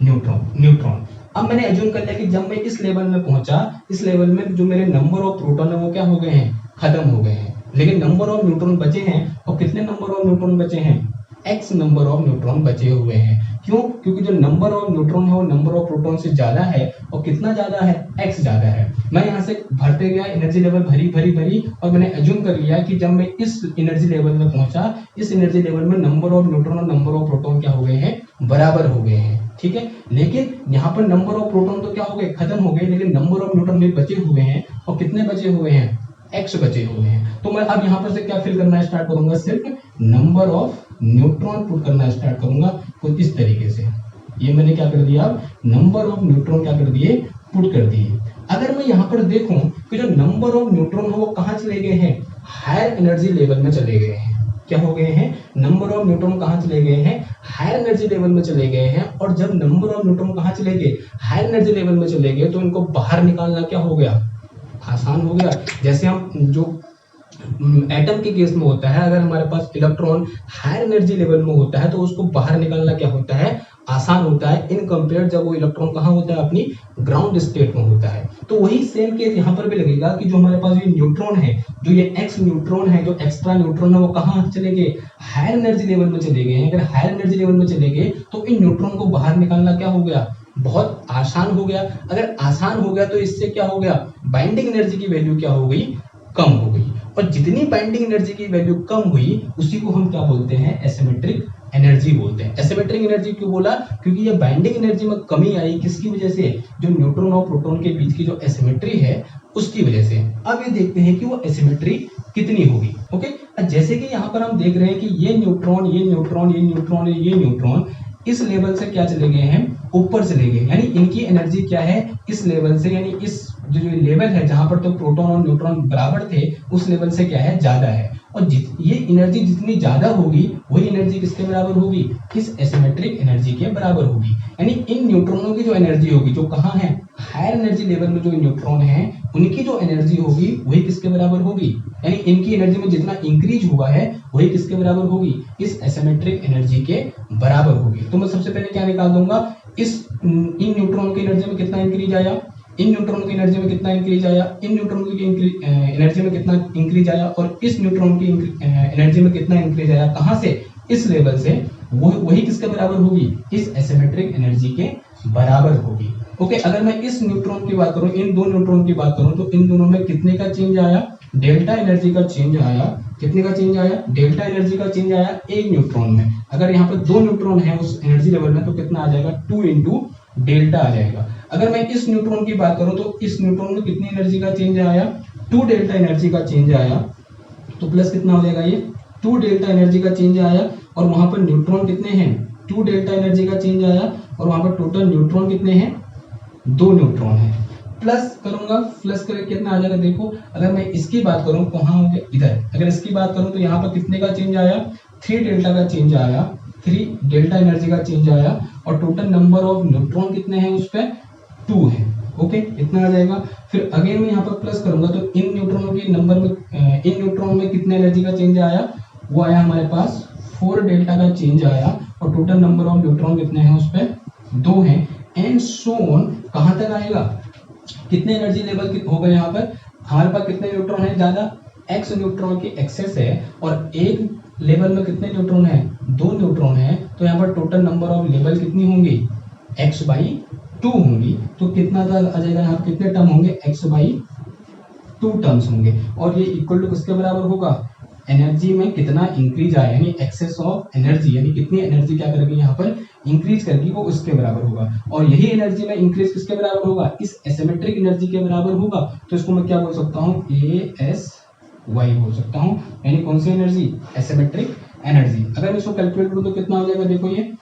न्यूट्रॉन। अब मैंने अज्यूम कर लिया कि जब मैं इस लेवल में पहुंचा, इस लेवल में जो मेरे नंबर ऑफ प्रोटॉन है वो क्या हो गए हैं, खत्म हो गए हैं, लेकिन नंबर ऑफ न्यूट्रॉन बचे हैं। और कितने नंबर ऑफ न्यूट्रॉन बचे हैं, x नंबर ऑफ न्यूट्रॉन बचे हुए हैं। क्यों, क्योंकि जो नंबर ऑफ न्यूट्रॉन है वो नंबर ऑफ प्रोटॉन से ज्यादा है। और कितना ज्यादा है, x ज्यादा है। मैं यहाँ से भरते गया, एनर्जी लेवल भरी, और मैंने अज्यूम कर लिया कि जब मैं इस एनर्जी लेवल में पहुंचा, इस एनर्जी लेवल में नंबर ऑफ न्यूट्रॉन और नंबर ऑफ प्रोटॉन क्या हो गए हैं, बराबर हो गए हैं। ठीक है, लेकिन यहाँ पर नंबर ऑफ प्रोटॉन तो क्या हो गए, खत्म हो गए, लेकिन नंबर ऑफ न्यूट्रॉन भी बचे हुए हैं। और कितने बचे हुए हैं, x बचे हुए हैं। तो मैं अब यहाँ पर से क्या फिल करना स्टार्ट करूंगा, सिर्फ नंबर ऑफ न्यूट्रॉन पुट करना स्टार्ट करूंगा कुछ इस तरीके से। ये मैंने क्या कर दिया, नंबर ऑफ न्यूट्रॉन क्या कर दिए, पुट कर दिए। अगर मैं यहाँ पर देखूं कि जो नंबर ऑफ न्यूट्रॉन है वो कहाँ चले गए हैं, हायर एनर्जी लेवल में चले गए हैं। क्या हो गए हैं, नंबर ऑफ न्यूट्रॉन कहाँ चले गए हैं, हायर एनर्जी लेवल में चले गए हैं। और जब नंबर ऑफ न्यूट्रॉन कहाँ चले गए, हायर एनर्जी लेवल में चले गए, तो इनको बाहर निकालना क्या हो गया, आसान हो गया। जैसे हम जो एटम के केस में होता है, अगर हमारे पास इलेक्ट्रॉन हायर एनर्जी लेवल में होता है तो उसको बाहर निकालना क्या होता है, आसान होता है, इन कंपेयर जब वो इलेक्ट्रॉन कहाँ होता है, अपनी ग्राउंड स्टेट में होता है। तो वही सेम केस यहाँ पर भी लगेगा कि जो हमारे पास ये न्यूट्रॉन है, जो ये एक्स न्यूट्रॉन है, जो एक्स्ट्रा न्यूट्रॉन है, वो कहाँ चले गए, हायर एनर्जी लेवल में चले गए हैं। अगर हायर एनर्जी लेवल में चले गए तो इन न्यूट्रॉन को बाहर निकालना क्या हो गया, बहुत आसान हो गया। अगर आसान हो गया तो इससे क्या हो गया, बाइंडिंग एनर्जी की वैल्यू क्या हो गई, कम हो गई। और जितनी बाइंडिंग एनर्जी की वैल्यू कम हुई उसी को हम क्या बोलते हैं, एसिमेट्रिक एनर्जी बोलते हैं। एसिमेट्रिक एनर्जी क्यों बोला? क्योंकि ये बाइंडिंग एनर्जी में कमी आई किसकी वजह से? जो न्यूट्रॉन और प्रोटॉन के बीच की जो एसिमेट्री है उसकी वजह से। अब ये देखते हैं कि वो एसिमेट्री कितनी होगी। ओके, जैसे कि यहाँ पर हम देख रहे हैं कि ये न्यूट्रॉन, ये न्यूट्रॉन, ये न्यूट्रॉन, ये न्यूट्रॉन इस लेवल से क्या चले गए हैं? ऊपर चले गए, यानी इनकी एनर्जी क्या है? इस लेवल से, यानी इस जो लेवल है जहां पर तो प्रोटॉन और न्यूट्रॉन बराबर थे उस लेवल से क्या है? ज्यादा है। और ये एनर्जी जितनी ज्यादा होगी वही एनर्जी किसके बराबर होगी? इस एसिमेट्रिक एनर्जी के बराबर होगी। यानी इन न्यूट्रॉनों की जो एनर्जी होगी, जो कहाँ है? हायर एनर्जी लेवल में जो न्यूट्रॉन है उनकी जो एनर्जी होगी वही किसके बराबर होगी? यानी इनकी एनर्जी में जितना इंक्रीज हुआ है वही किसके बराबर होगी? इस एसिमेट्रिक एनर्जी के बराबर होगी। तो मैं सबसे पहले क्या निकाल दूंगा? इन न्यूट्रॉन की एनर्जी में कितना इंक्रीज आया, इन न्यूट्रॉन की एनर्जी में कितना इंक्रीज आया, इन न्यूट्रॉन की एनर्जी में कितना इंक्रीज आया और इस न्यूट्रॉन की एनर्जी में कितना इंक्रीज आया। कहां से? इस लेवल से। वही किसके बराबर होगी? इस एसिमेट्रिक एनर्जी के बराबर होगी। ओके, अगर मैं इस न्यूट्रॉन की बात करूं, इन दो न्यूट्रॉन की बात करूं, तो इन दोनों में कितने का चेंज आया? डेल्टा एनर्जी का चेंज आया। कितने का चेंज आया? डेल्टा एनर्जी का चेंज आया एक न्यूट्रॉन में। अगर यहाँ पर दो न्यूट्रॉन है उस एनर्जी लेवल में तो कितना आ जाएगा? 2 इंटू डेल्टा आ जाएगा। अगर मैं इस न्यूट्रॉन की बात करूं तो इस न्यूट्रॉन में कितनी एनर्जी का चेंज आया? 2 डेल्टा एनर्जी का चेंज आया। तो प्लस कितना हो जाएगा? ये 2 डेल्टा एनर्जी का चेंज आया। और वहां पर न्यूट्रॉन कितने हैं? 2 डेल्टा एनर्जी का चेंज आया। और वहां पर टोटल न्यूट्रॉन कितने हैं? 2 न्यूट्रॉन है। प्लस करूंगा, प्लस करके कितना आ जाएगा? देखो, अगर मैं इसकी बात करूं, कहां हो गया? इधर। अगर इसकी बात करूं तो यहाँ पर कितने का चेंज आया? 3 डेल्टा का चेंज आया। 3 डेल्टा एनर्जी का चेंज आया। और टोटल नंबर ऑफ न्यूट्रॉन कितने हैं उस पे? 2 है। ओके, इतना आ जाएगा। फिर अगेन मैं यहाँ पर प्लस करूंगा तो इन न्यूट्रॉनों के नंबर में, इन न्यूट्रॉन में कितने एनर्जी का चेंज आया? वो आया हमारे पास 4 डेल्टा का चेंज आया। और टोटल नंबर ऑफ न्यूट्रॉन कितने हैं उस पे? 2 है। And so on. कहां तक आएगा? कितने एनर्जी लेवल हो गए? यहाँ पर हमारे पास कितने न्यूट्रॉन है? ज्यादा। x न्यूट्रॉन की एक्सेस है और एक लेवल में कितने न्यूट्रॉन है? 2 न्यूट्रॉन है। तो यहाँ पर टोटल नंबर ऑफ लेवल कितनी होंगी? x/2 होंगी। तो कितना आ जाएगा? यहाँ पर कितने टर्म होंगे? x/2 टर्म्स होंगे। और ये इक्वल टू किसके बराबर होगा? एनर्जी में कितना इंक्रीज आया, यानी एक्सेस ऑफ एनर्जी, यानी कितनी एनर्जी क्या करेगी यहाँ पर? इंक्रीज करके वो उसके बराबर होगा। और यही एनर्जी में इंक्रीज किसके बराबर होगा? इस एसिमेट्रिक एनर्जी के बराबर होगा। तो इसको मैं क्या बोल सकता हूँ? ASY बोल सकता हूँ। यानी कौन सी एनर्जी? Asymmetric energy. अगर मैं इसको कैलकुलेट करूँ तो कितना हो जाएगा? देखो, ये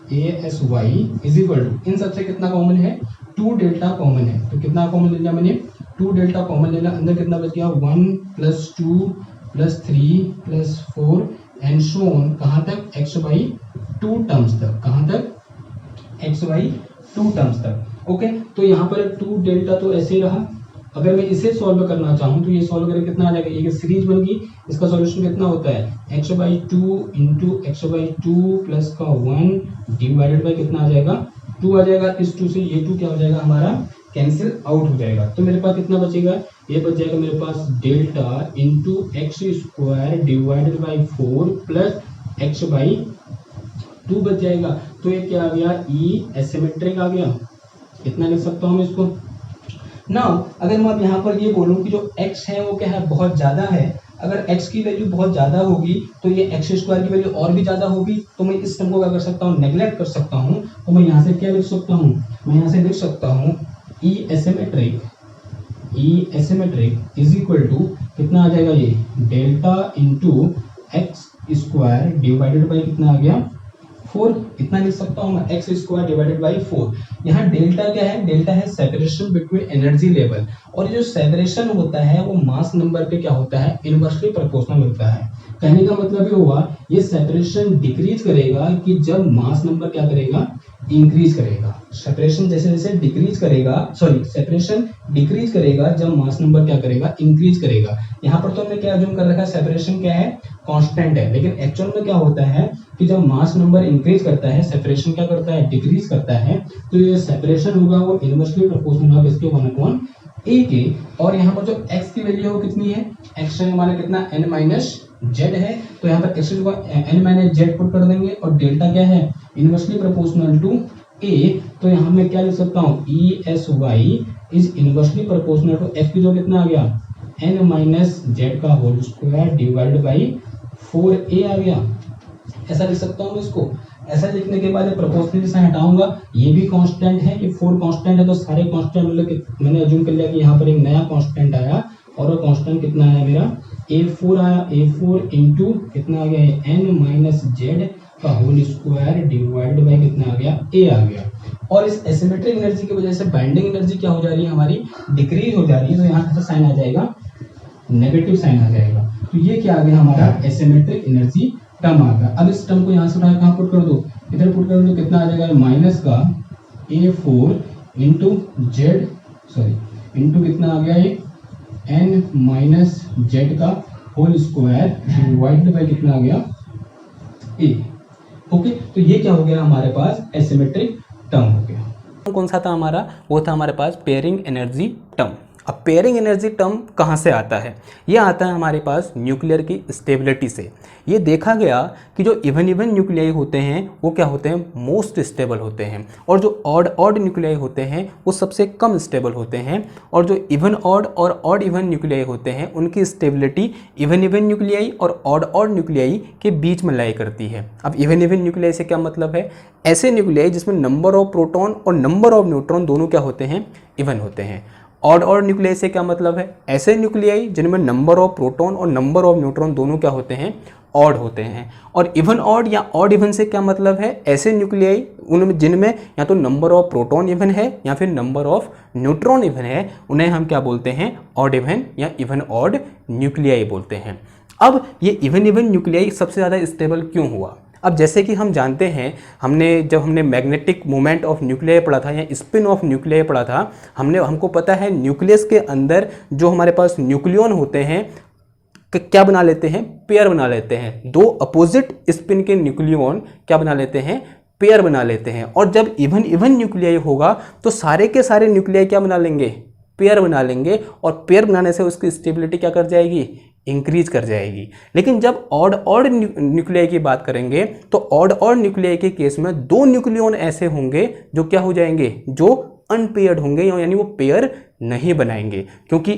EASY इज इक्वल टू, इन सबसे कितना कॉमन है? 2 डेल्टा कॉमन है। तो कितना कॉमन ले लिया मैंने? 2 डेल्टा कॉमन ले लिया। अंदर कितना बच गया? 1 + 2 + 3 + 4 एंड सो ऑन। कहां तक? x/2 टर्म्स तक। कहां तक? x/2 टर्म्स तक। ओके, तो यहाँ पर 2 डेल्टा तो ऐसे ही रहा। अगर मैं इसे सॉल्व करना चाहूँ तो ये सॉल्व करके कितना आ जाएगा? एक सीरीज बन गई। इसका सॉल्यूशन कितना होता है? x/2 इंटू x/2 प्लस का 1 डिवाइडेड बाई कितना आ जाएगा? 2 आ जाएगा। इस 2 से ये 2 क्या हो जाएगा? हमारा कैंसिल आउट हो जाएगा। तो मेरे पास कितना बचेगा? ये बच जाएगा मेरे पास delta into x² divided by 4 plus x/2 बच जाएगा। तो ये क्या आ गया? ई एसिमेट्रिक आ गया। कितना लिख सकता हूँ मैं इसको? नाउ अगर मैं अब यहाँ पर ये बोलूँ कि जो x है वो क्या है? बहुत ज्यादा है। अगर x की वैल्यू बहुत ज्यादा होगी तो ये x² की वैल्यू और भी ज्यादा होगी। तो मैं इस टर्म को क्या कर सकता हूँ? नेग्लेक्ट कर सकता हूँ। तो मैं यहाँ से क्या लिख सकता हूँ? मैं यहाँ से लिख सकता हूँ E asymmetric is equal to कितना आ जाएगा? ये delta into x² divided by कितना आ गया? 4। इतना लिख सकता हूँ मैं, x² डिवाइडेड बाई 4। यहाँ डेल्टा क्या है? डेल्टा है सेपरेशन बिटवीन एनर्जी लेवल। और ये जो सेपरेशन होता है वो मास नंबर पे क्या होता है? इनवर्सली प्रोपोर्शनल होता है। कहने का मतलब ये हुआ ये सेपरेशन डिक्रीज करेगा कि जब मास नंबर क्या करेगा? इंक्रीज करेगा। सेपरेशन जैसे जैसे डिक्रीज करेगा, सॉरी सेपरेशन डिक्रीज करेगा जब मास नंबर क्या करेगा? इंक्रीज करेगा। यहाँ पर तो हमने क्या अज्यूम कर रखा है? सेपरेशन क्या है? कांस्टेंट है। लेकिन एक्चुअल में क्या होता है कि जब मास नंबर इंक्रीज करता है सेपरेशन क्या करता है? डिक्रीज करता है। तो ये सेपरेशन होगा वो इनवर्सली प्रोपोर्शनल होगा इसके 1/a के। और यहाँ पर जो x की वैल्यू है वो कितनी है? x हमारा कितना? n-z है। तो यहाँ पर x को n-z पुट कर देंगे। और डेल्टा क्या है? Inversely proportional to a। तो यहाँ मैं क्या लिख सकता हूँ? ESY is inversely proportional to f की जो कितना आ गया? n-z का whole square divided by 4a आ गया। ऐसा लिख सकता हूँ मैं इसको। ऐसा लिखने के बाद प्रोपोर्शनल साइन हटाऊंगा, ये भी कांस्टेंट है, ये 4 कांस्टेंट है, तो सारे कांस्टेंट मतलब कि मैंने अज्यूम कर लिया कि यहाँ पर एक नया कांस्टेंट आया, और वो कांस्टेंट कितना आया मेरा a4 आया, a4 इंटू कितना आ गया n माइनस जेड का होल स्क्वायर डिवाइड बाय कितना आ गया a आ गया। और इस एसिमेट्रिक एनर्जी की वजह से बाइंडिंग एनर्जी क्या हो जा रही है हमारी, डिक्रीज हो जा रही है, तो यहाँ से साइन आ जाएगा नेगेटिव साइन आ जाएगा। तो ये क्या आ गया हमारा एसिमेट्रिक एनर्जी टर्म आ गया। अब इस टर्म को यहाँ से उठा कहाँ पुट कर दो, इधर पुट कर दो, कितना आ जाएगा माइनस का a4 into Z sorry into कितना आ गया ये n माइनस जेड का होल स्क्वायर डिवाइडेड बाय कितना आ गया a। ओके, तो ये क्या हो गया हमारे पास एसिमेट्रिक टर्म हो गया। कौन सा था हमारा, वो था हमारे पास पेयरिंग एनर्जी टर्म। अब पेयरिंग एनर्जी टर्म कहाँ से आता है, ये आता है हमारे पास न्यूक्लियर की स्टेबिलिटी से। ये देखा गया कि जो इवन न्यूक्लियाई होते हैं वो क्या होते हैं, मोस्ट स्टेबल होते हैं, और जो ऑड न्यूक्लियाई होते हैं वो सबसे कम स्टेबल होते हैं, और जो इवन ऑड और ऑड इवन न्यूक्लियाई होते हैं उनकी स्टेबिलिटी इवन न्यूक्लियाई और ऑड न्यूक्लियाई के बीच में लाई करती है। अब इवन न्यूक्लियाई से क्या मतलब है, ऐसे न्यूक्लियाई जिसमें नंबर ऑफ प्रोटॉन और नंबर ऑफ न्यूट्रॉन दोनों क्या होते हैं, इवन होते हैं। ऑड न्यूक्लियाई से क्या मतलब है, ऐसे न्यूक्लियाई जिनमें नंबर ऑफ प्रोटॉन और नंबर ऑफ न्यूट्रॉन दोनों क्या होते हैं, ऑड होते हैं। और इवन ऑड या ऑड इवन से क्या मतलब है, ऐसे न्यूक्लियाई उनमें जिनमें या तो नंबर ऑफ प्रोटॉन इवन है या फिर नंबर ऑफ न्यूट्रॉन इवन है, उन्हें हम क्या बोलते हैं, ऑड इवन या इवन ऑड न्यूक्लियाई बोलते हैं। अब ये इवन न्यूक्लियाई सबसे ज़्यादा स्टेबल क्यों हुआ, अब जैसे कि हम जानते हैं, जब हमने मैग्नेटिक मोमेंट ऑफ न्यूक्लियाई पढ़ा था या स्पिन ऑफ न्यूक्लियाई पढ़ा था, हमको पता है न्यूक्लियस के अंदर जो हमारे पास न्यूक्लियन होते हैं क्या बना लेते हैं, पेयर बना लेते हैं। दो अपोजिट स्पिन के न्यूक्लियन क्या बना लेते हैं, पेयर बना लेते हैं। और जब इवन न्यूक्लियाई होगा तो सारे के सारे न्यूक्लियाई क्या बना लेंगे, पेयर बना लेंगे, और पेयर बनाने से उसकी स्टेबिलिटी क्या कर जाएगी, इंक्रीज कर जाएगी। लेकिन जब ऑड न्यूक्लियाई की बात करेंगे तो ऑड न्यूक्लियाई के केस में दो न्यूक्लियन ऐसे होंगे जो क्या हो जाएंगे, जो अनपेयर्ड होंगे, यानी वो पेयर नहीं बनाएंगे। क्योंकि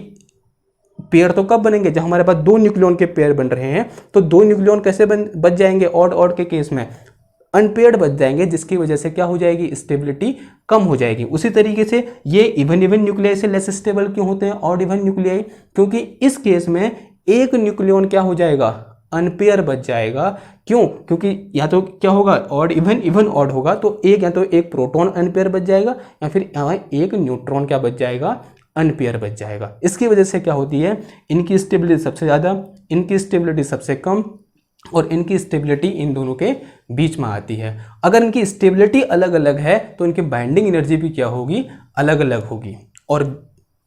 पेयर तो कब बनेंगे, जब हमारे पास दो न्यूक्लियन के पेयर बन रहे हैं, तो दो न्यूक्लियन कैसे बच जाएंगे, ऑड के केस में अनपेयर्ड बच जाएंगे, जिसकी वजह से क्या हो जाएगी, स्टेबिलिटी कम हो जाएगी। उसी तरीके से ये इवन न्यूक्लियाई से लेस स्टेबल क्यों होते हैं ऑड इवन न्यूक्लियाई, क्योंकि इस केस में एक न्यूक्लियन क्या हो जाएगा, अनपेयर बच जाएगा। क्यों, क्योंकि या तो क्या होगा, ऑड इवन ऑड होगा, तो या तो एक प्रोटॉन अनपेयर बच जाएगा या फिर एक न्यूट्रॉन क्या बच जाएगा, अनपेयर बच जाएगा। इसकी वजह से क्या होती है, इनकी स्टेबिलिटी सबसे ज़्यादा, इनकी स्टेबिलिटी सबसे कम, और इनकी स्टेबिलिटी इन दोनों के बीच में आती है। अगर इनकी स्टेबिलिटी अलग अलग है तो इनकी बाइंडिंग एनर्जी भी क्या होगी, अलग अलग होगी। और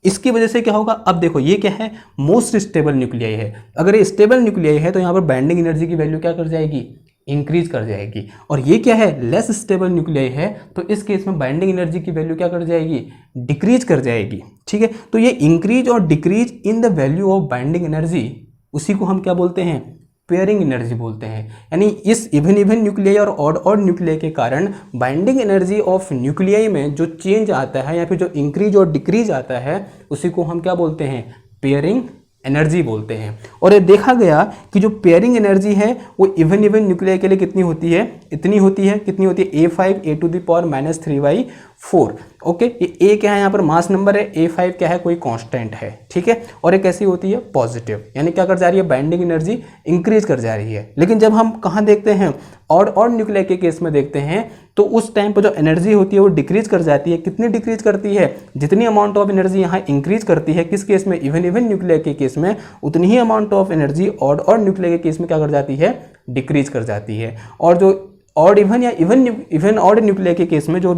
इसकी वजह से क्या होगा, अब देखो ये क्या है, मोस्ट स्टेबल न्यूक्लियाई है। अगर ये स्टेबल न्यूक्लियाई है तो यहाँ पर बाइंडिंग एनर्जी की वैल्यू क्या कर जाएगी, इंक्रीज कर जाएगी। और ये क्या है, लेस स्टेबल न्यूक्लियाई है, तो इस केस में बाइंडिंग एनर्जी की वैल्यू क्या कर जाएगी, डिक्रीज कर जाएगी। ठीक है, तो ये इंक्रीज और decrease in the value of binding energy, उसी को हम क्या बोलते हैं, पेयरिंग एनर्जी बोलते हैं। यानी इस इवन न्यूक्लियाई और ऑड न्यूक्लियाई के कारण बाइंडिंग एनर्जी ऑफ न्यूक्लियाई में जो चेंज आता है या फिर जो इंक्रीज और डिक्रीज आता है, उसी को हम क्या बोलते हैं, पेयरिंग एनर्जी बोलते हैं। और ये देखा गया कि जो पेयरिंग एनर्जी है वो इवन न्यूक्लियाई के लिए कितनी होती है, इतनी होती है, कितनी होती है, A5 a to the power -3/4। Okay, ये A क्या है, यहाँ पर मास नंबर है, A5 क्या है, कोई कांस्टेंट है। ठीक है, और ये कैसी होती है, पॉजिटिव, यानी क्या कर जा रही है, बाइंडिंग एनर्जी इंक्रीज कर जा रही है। लेकिन जब हम कहाँ देखते हैं, ऑड न्यूक्लियाई के केस में देखते हैं, तो उस टाइम पर जो एनर्जी होती है वो डिक्रीज कर जाती है। कितनी डिक्रीज करती है, जितनी अमाउंट ऑफ एनर्जी यहाँ इंक्रीज करती है, किस केस में, इवन न्यूक्लियाई के केस में, उतनी ही amount of energy odd nuclei के केस में क्या कर जाती है, डिक्रीज कर जाती है। और जो ऑड इवन या इवन ऑड न्यूक्लियाई के केस में जो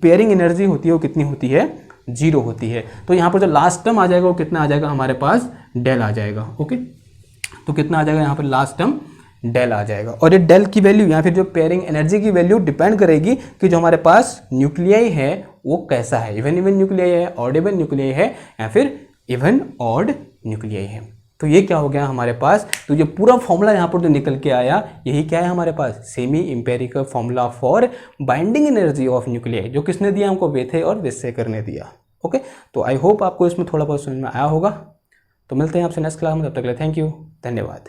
पेयरिंग एनर्जी होती है वो कितनी होती है, 0 होती है। तो यहाँ पर जो लास्ट टर्म आ जाएगा वो कितना आ जाएगा, हमारे पास डेल आ जाएगा। ओके, तो कितना आ जाएगा यहाँ पर, लास्ट टर्म डेल आ जाएगा। और ये डेल की वैल्यू या फिर जो पेयरिंग एनर्जी की वैल्यू डिपेंड करेगी कि जो हमारे पास न्यूक्लियाई है वो कैसा है, इवन न्यूक्लियाई है, ऑड इवन न्यूक्लियाई है, या फिर इवन ऑड न्यूक्लियाई है। तो ये क्या हो गया हमारे पास, तो ये पूरा फॉर्मूला यहाँ पर जो निकल के आया, यही क्या है हमारे पास, semi empirical formula for binding energy of nuclei, जो किसने दिया, हमको वेथे और वेसेकर ने दिया। ओके, तो आई होप आपको इसमें थोड़ा बहुत समझ में आया होगा। तो मिलते हैं आपसे नेक्स्ट क्लास में, तब तक के लिए थैंक यू, धन्यवाद।